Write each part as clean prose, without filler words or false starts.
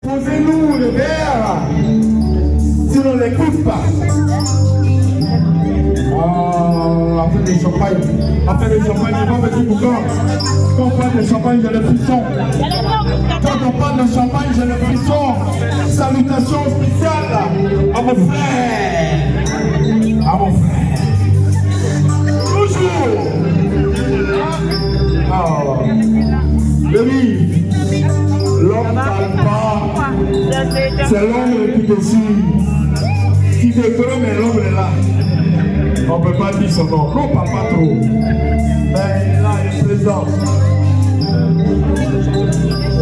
Posez-nous le verre, si on ne l'écoute pas. Après le champagne, je vais me dire pourquoi. Quand on parle de champagne, j'ai le frisson. Quand on parle de champagne, j'ai le frisson. Salutations spéciales à mon frère. À mon frère. Toujours. Le livre, l'homme ne parle pas. C'est l'homme qui décide. Qui déclare, mais l'homme est là. On ne peut pas dire son nom. Non, pas trop. Mais là, il est présent.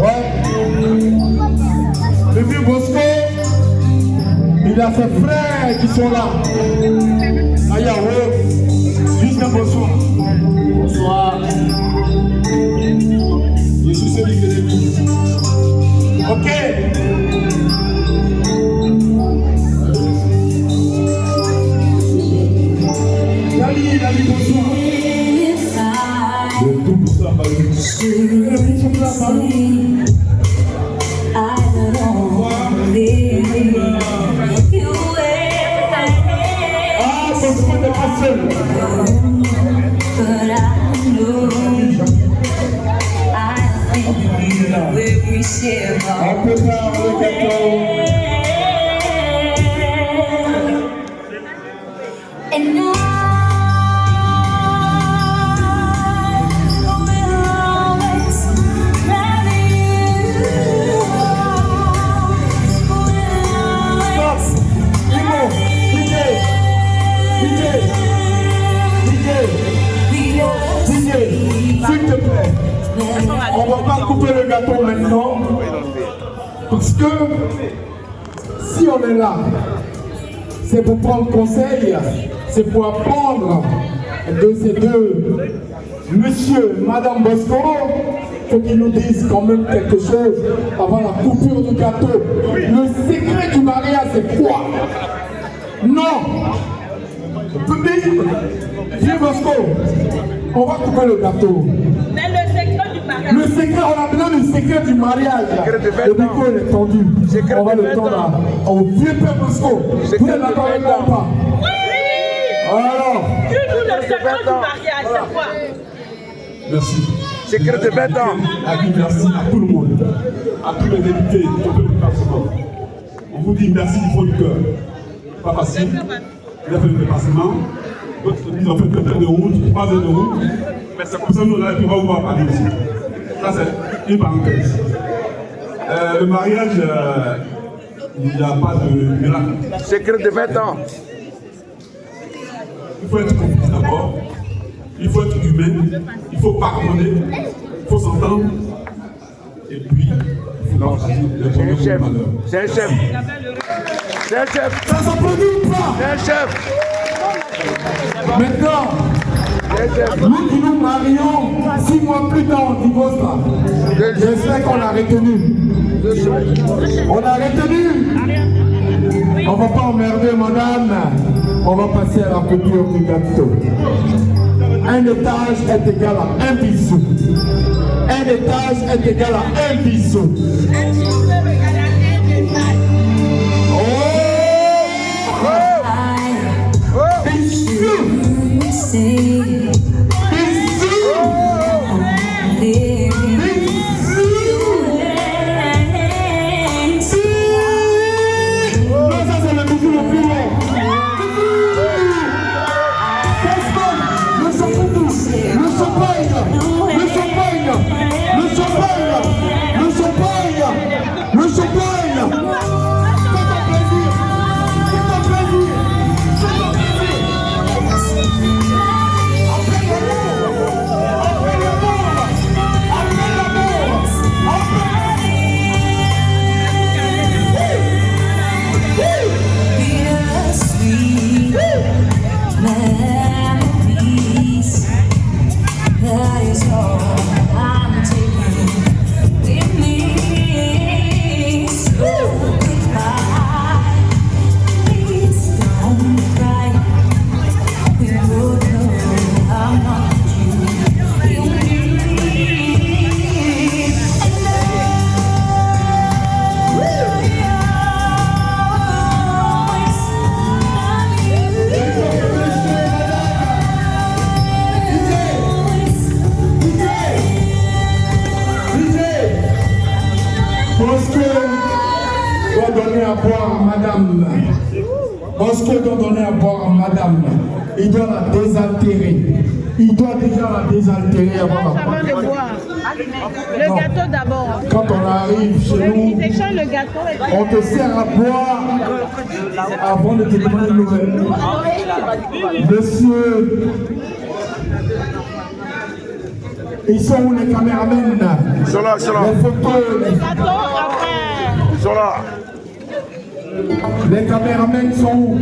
Ouais. Le vieux Bosco, il a ses frères qui sont là. Ayaho, jusqu'à bonsoir. Bonsoir. Je suis celui qui est venu. Ok. Lali, bonsoir. Je tout pour ça, Bosco n'est pas seul. On peut faire le gâteau. S'il te plaît, on ne va pas couper le gâteau maintenant, parce que si on est là, c'est pour prendre conseil, c'est pour apprendre de ces deux, monsieur et madame Bosco, faut qu'ils nous disent quand même quelque chose avant la coupure du gâteau. Le secret du mariage, c'est quoi? Non! Vieux Bosco, on va couper le gâteau. Mais le secret du mariage. Le secret, on a besoin du secret du mariage. Le micro est tendu. On va le tendre au vieux père Bosco. Vous êtes d'accord avec moi ou pas? Oui! Alors. Dis-nous le secret du mariage, c'est quoi? Merci. Secret de 20 ans. Merci à tout le monde, à tous les députés du département. On vous dit merci du fond du cœur. Pas facile. Il a fait le dépassement. D'autres ils ont fait 2 heures de route, 3 heures de route. Mais c'est comme ça que nous, là, on va voir parler ici. Ça, c'est une parenthèse. Le mariage, il n'y a pas de miracle. Secret de 20 ans. Il faut être complice d'abord. Il faut être humain. Il faut pardonner. Il faut s'entendre. Et puis, il faut partager les problèmes de malheur. C'est un chef. C'est un chef. Ça s'applaudit ou pas? C'est un chef. Maintenant, nous qui nous marions, 6 mois plus tard, on divorce là. J'espère qu'on a retenu. On a retenu. On ne va pas emmerder madame. On va passer à la coupure du gâteau. Un étage est égal à un bisou. Un étage est égal à un bisou. Le champagne Bosquet doit donner à boire à madame. Bosquet doit donner à boire à madame. Il doit la désaltérer. Il doit déjà la désaltérer avant la boire. Le gâteau d'abord. Quand on arrive chez nous, Ils échangent le gâteau. on te sert à boire avant de te demander une nouvelle. Monsieur, ils sont où les caméramens? Ils sont là, ils sont là. Les photos, Le gâteau après. Ils sont là. les caméramens sont où?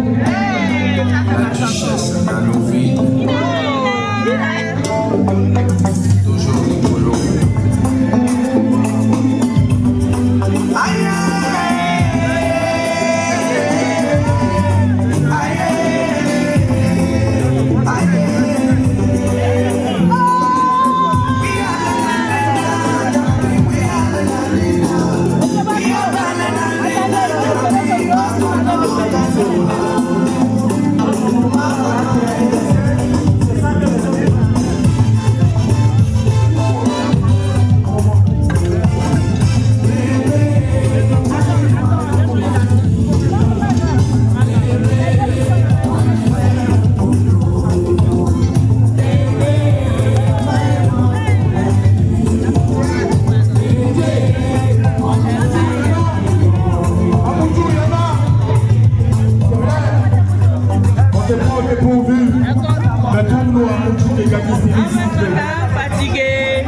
Fatigué.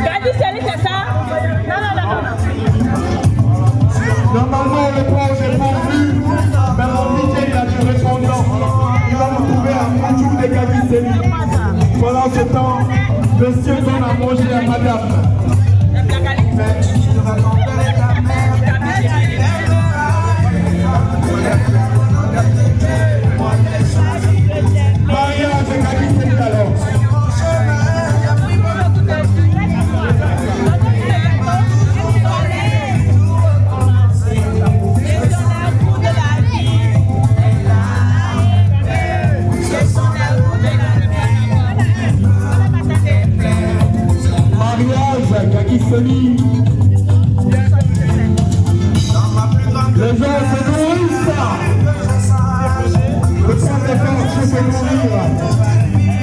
Gadi, c'est ça? Non. Normalement, le projet est pourvu, mais mon DJ il a duré son temps. Il va me trouver un jour des Gadissélis. Pendant ce temps, monsieur donne à manger à madame. Mariage de Gadissélis alors. Gadissélis. Les gens se nourrissent. Le sang des gens se nourrir.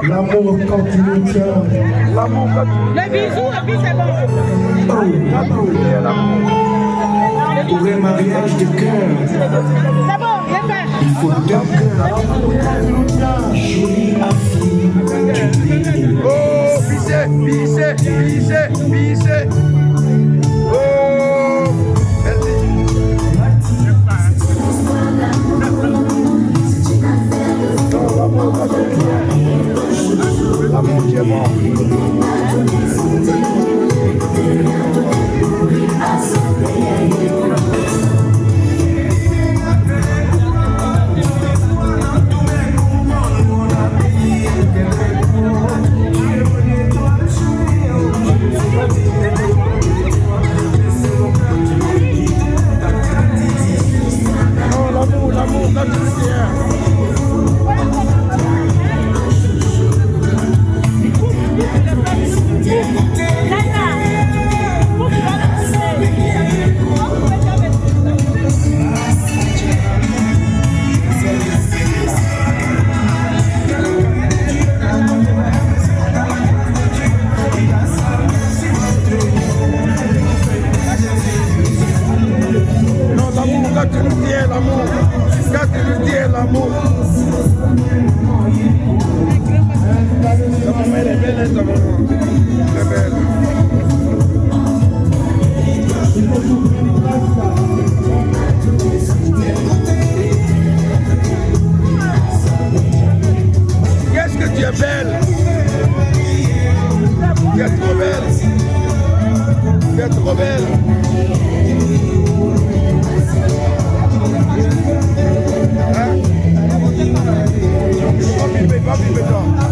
L'amour quand tu le tiens. L'amour quand tu Le bisou, et puis c'est bon. Pour un mariage de cœur, C'est bon, viens faire. il faut deux cœurs. Jolie affaire. Oh, pissez. Oh, merci. L'amour qui est bon. L'amour, quand tu le tiens. Non, l'amour, quand tu le tiens, l'amour. Quand tu le tiens, l'amour. Ta maman, elle est belle, ta maman. Elle est belle. Tu es trop belle. Hein? Pas filmer toi.